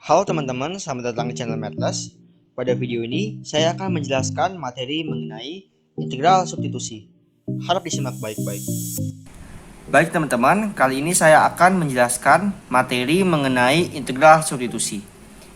Halo teman-teman, selamat datang di channel Matlas. Pada video ini, saya akan menjelaskan materi mengenai integral substitusi. Harap disimak baik-baik. Baik teman-teman, kali ini saya akan menjelaskan materi mengenai integral substitusi.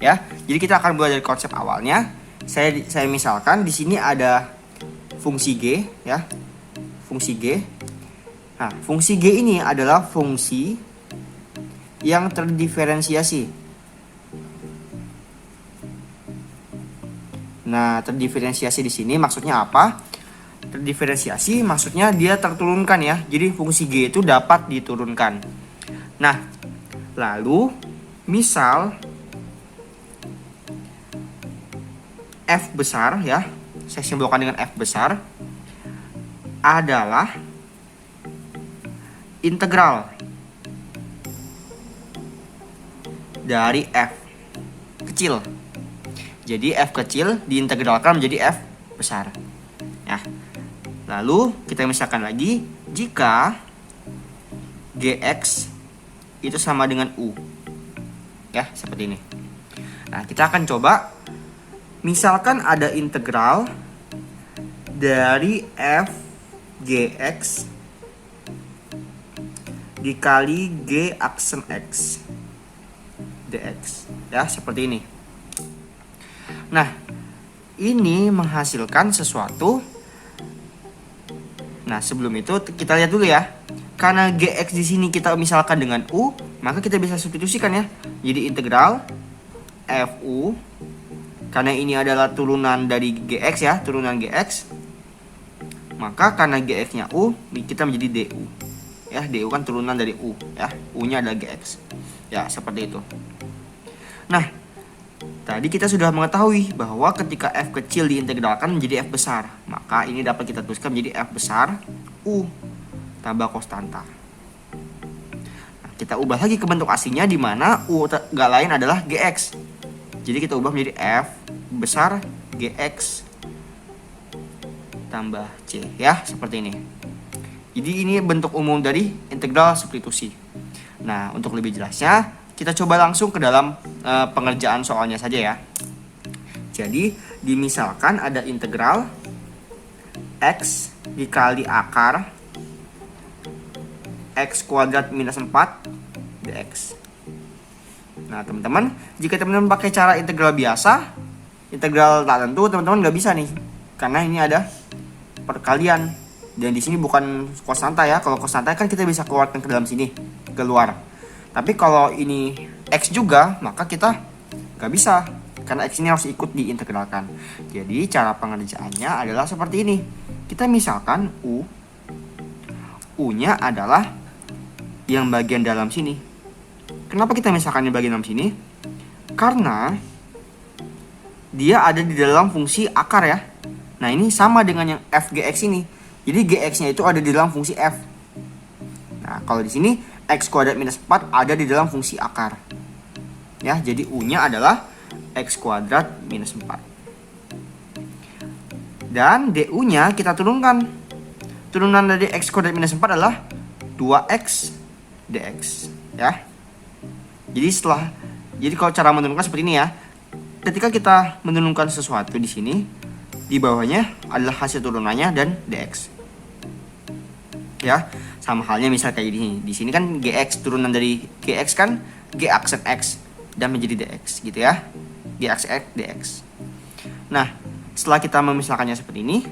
Ya, jadi kita akan mulai dari konsep awalnya. Saya misalkan di sini ada fungsi g, ya, fungsi g. Nah, fungsi g ini adalah fungsi yang terdiferensiasi. Nah, terdiferensiasi di sini maksudnya apa? Terdiferensiasi maksudnya dia terturunkan ya. Jadi fungsi G itu dapat diturunkan. Nah, lalu misal F besar ya, saya simbolkan dengan F besar adalah integral dari F kecil. Jadi F kecil diintegralkan menjadi F besar. Ya. Lalu kita misalkan lagi jika Gx itu sama dengan U. Ya, seperti ini. Nah, kita akan coba misalkan ada integral dari F Gx dikali G aksen X dx. Ya, seperti ini. Nah, ini menghasilkan sesuatu. Nah, sebelum itu kita lihat dulu ya. Karena Gx di sini kita misalkan dengan U, maka kita bisa substitusikan ya. Jadi integral Fu, karena ini adalah turunan dari Gx ya, turunan Gx. Maka karena Gx-nya U, kita menjadi Du. Ya, Du kan turunan dari U ya. U-nya adalah Gx. Ya, seperti itu. Nah, tadi kita sudah mengetahui bahwa ketika F kecil diintegralkan menjadi F besar, maka ini dapat kita tuliskan menjadi F besar U tambah konstanta. Nah, kita ubah lagi ke bentuk aslinya di mana U gak lain adalah Gx. Jadi kita ubah menjadi F besar Gx tambah C ya, seperti ini. Jadi ini bentuk umum dari integral substitusi. Nah, untuk lebih jelasnya kita coba langsung ke dalam pengerjaan soalnya saja ya. Jadi, dimisalkan ada integral X dikali akar X kuadrat minus 4 dx. Nah, teman-teman, jika teman-teman pakai cara integral biasa, integral tak tentu, teman-teman nggak bisa nih. Karena ini ada perkalian. Dan di sini bukan konstanta ya. Kalau konstanta kan kita bisa keluarkan ke dalam sini, keluar. Tapi kalau ini X juga, maka kita nggak bisa. Karena X ini harus ikut diintegralkan. Jadi cara pengerjaannya adalah seperti ini. Kita misalkan U-nya adalah yang bagian dalam sini. Kenapa kita misalkan yang bagian dalam sini? Karena dia ada di dalam fungsi akar ya. Nah, ini sama dengan yang Fgx ini. Jadi Gx-nya itu ada di dalam fungsi F. Nah, kalau di sini X kuadrat minus 4 ada di dalam fungsi akar. Ya, jadi U-nya adalah X kuadrat minus 4. Dan Du-nya kita turunkan. Turunan dari X kuadrat minus 4 adalah 2X dx. Ya. Jadi kalau cara menurunkan seperti ini ya. Ketika kita menurunkan sesuatu di sini, di bawahnya adalah hasil turunannya dan dx. Ya, sama halnya misal kayak gini. Di sini kan Gx turunan dari Gx kan G aksen X dan menjadi dx gitu ya. G aksen X dx. Nah, setelah kita memisahkannya seperti ini,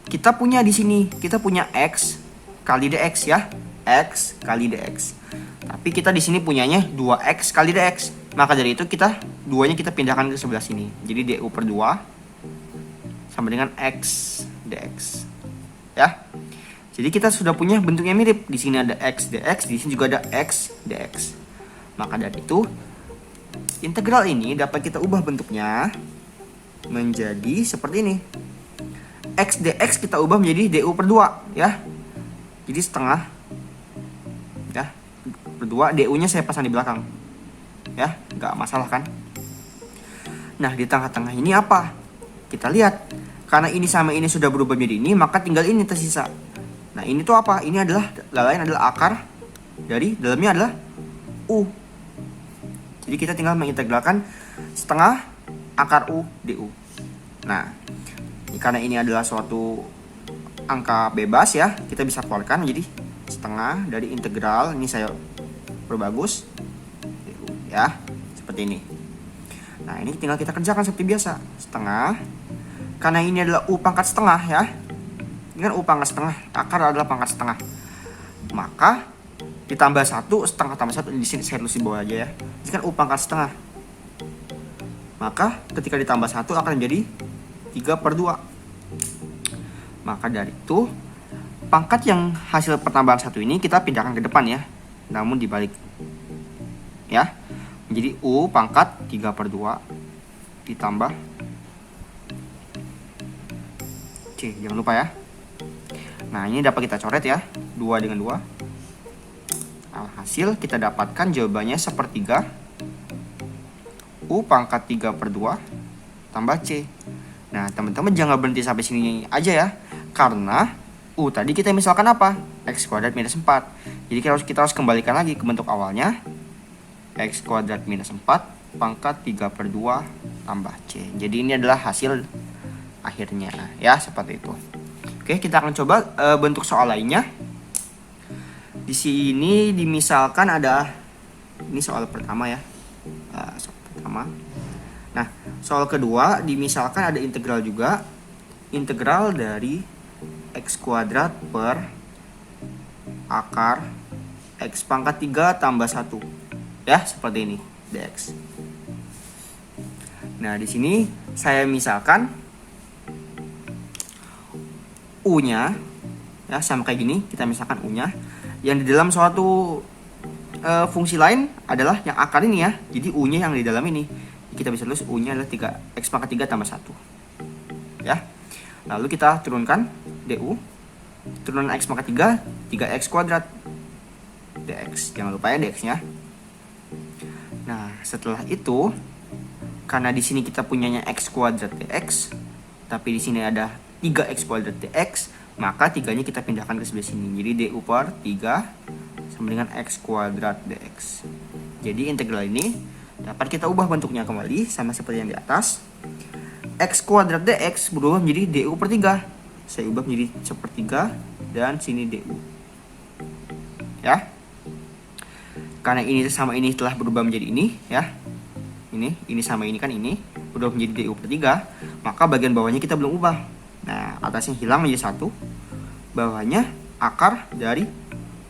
kita punya di sini, kita punya X kali dx ya. X kali dx. Tapi kita di sini punyanya 2X kali dx. Maka dari itu duanya kita pindahkan ke sebelah sini. Jadi du per 2 sama dengan X dx. Ya. Jadi kita sudah punya bentuknya mirip. Di sini ada X dx, di sini juga ada X dx. Maka dari itu integral ini dapat kita ubah bentuknya menjadi seperti ini. X dx kita ubah menjadi du per 2 ya. Jadi setengah ya per 2, du-nya saya pasang di belakang. Ya, nggak masalah kan? Nah, di tengah-tengah ini apa? Kita lihat. Karena ini sama ini sudah berubah menjadi ini, maka tinggal ini tersisa. Nah, ini tuh apa? Ini adalah lain adalah akar dari dalamnya adalah U. Jadi kita tinggal mengintegralkan setengah akar U DU. Nah, karena ini adalah suatu angka bebas ya, kita bisa keluarkan jadi setengah dari integral, ini saya perbagus DU ya, seperti ini. Nah, ini tinggal kita kerjakan seperti biasa. Setengah, karena ini adalah U pangkat setengah ya, ini kan U pangkat setengah, akar adalah pangkat setengah, maka ditambah 1, setengah tambah 1, di sini saya tulis di bawah aja ya. Ini kan U pangkat setengah, maka ketika ditambah 1 akan menjadi 3/2. Maka dari itu pangkat yang hasil pertambahan 1 ini kita pindahkan ke depan ya, namun dibalik ya, menjadi U pangkat 3/2 ditambah C, jangan lupa ya. Nah, ini dapat kita coret ya, 2 dengan 2. Alhasil kita dapatkan jawabannya sepertiga U pangkat 3/2 tambah C. Nah, teman-teman jangan berhenti sampai sini aja ya, karena U tadi kita misalkan apa? X kuadrat minus 4. Jadi kita harus kembalikan lagi ke bentuk awalnya, X kuadrat minus 4 pangkat 3/2 tambah C. Jadi ini adalah hasil akhirnya ya, seperti itu. Oke, kita akan coba bentuk soal lainnya. Di sini dimisalkan ada, ini soal pertama ya, soal pertama. Nah, soal kedua dimisalkan ada integral juga, integral dari X kuadrat per akar X pangkat 3 tambah 1 ya, seperti ini dx. Nah, di sini saya misalkan U-nya ya sama kayak gini, kita misalkan U-nya yang di dalam suatu fungsi lain adalah yang akar ini ya. Jadi U-nya yang di dalam ini kita bisa tulis U-nya adalah 3 X pangkat 3 tambah 1 ya. Lalu kita turunkan DU, turunan X pangkat 3, 3X kuadrat dx, jangan lupa ya dx-nya. Nah, setelah itu karena di sini kita punyanya X kuadrat dx, tapi di sini ada 3X kuadrat dx, maka 3-nya kita pindahkan ke sebelah sini. Jadi DU per 3 sama dengan X kuadrat dx. Jadi integral ini dapat kita ubah bentuknya kembali sama seperti yang di atas. X kuadrat dx berubah menjadi DU per 3. Saya ubah menjadi sepertiga dan sini DU. Ya. Karena ini sama ini telah berubah menjadi ini ya. Ini sama ini kan ini berubah menjadi DU per 3, maka bagian bawahnya kita belum ubah. Nah, atasnya hilang menjadi 1, bawahnya akar dari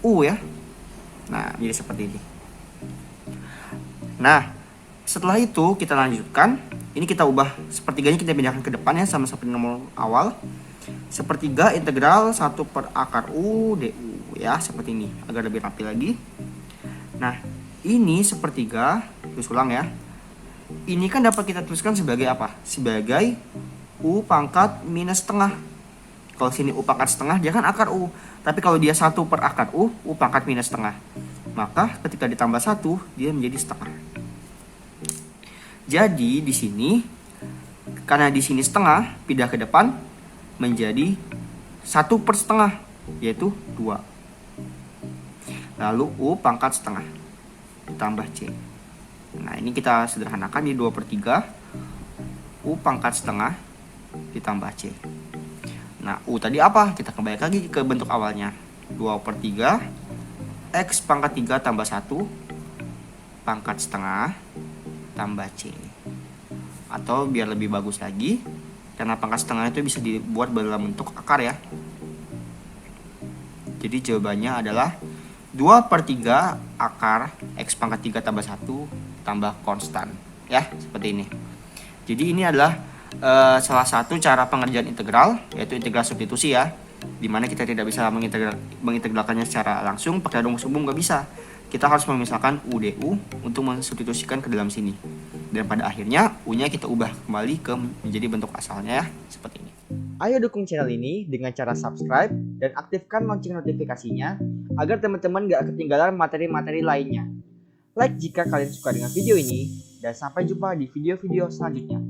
U ya. Nah, jadi seperti ini. Nah, setelah itu kita lanjutkan. Ini kita ubah sepertiganya, kita pindahkan ke depan ya, sama seperti nomor awal. Sepertiga integral 1 per akar U DU ya, seperti ini, agar lebih rapi lagi. Nah, ini sepertiga, terus ulang ya. Ini kan dapat kita tuliskan sebagai apa? Sebagai U pangkat minus setengah. Kalau sini U pangkat setengah, dia kan akar U. Tapi kalau dia 1 per akar U pangkat minus setengah. Maka ketika ditambah 1, dia menjadi setengah. Jadi di sini, karena di sini setengah, pindah ke depan menjadi 1 per setengah, yaitu 2. Lalu U pangkat setengah ditambah C. Nah, ini kita sederhanakan di 2 per 3, U pangkat setengah ditambah C. Nah, U tadi apa? Kita kembali lagi ke bentuk awalnya. 2 per 3, X pangkat 3 tambah 1, pangkat setengah, tambah C. Atau biar lebih bagus lagi, karena pangkat setengah itu bisa dibuat dalam bentuk akar ya. Jadi jawabannya adalah 2 per 3 akar X pangkat 3 tambah 1 tambah konstan ya, seperti ini. Jadi ini adalah salah satu cara pengerjaan integral, yaitu integral substitusi ya, dimana kita tidak bisa mengintegralkannya secara langsung pakai rumus umum, nggak bisa. Kita harus memisahkan U DU untuk mensubstitusikan ke dalam sini, dan pada akhirnya U-nya kita ubah kembali ke menjadi bentuk asalnya ya, seperti ini. Ayo dukung channel ini dengan cara subscribe dan aktifkan lonceng notifikasinya agar teman-teman gak ketinggalan materi-materi lainnya. Like jika kalian suka dengan video ini, dan sampai jumpa di video-video selanjutnya.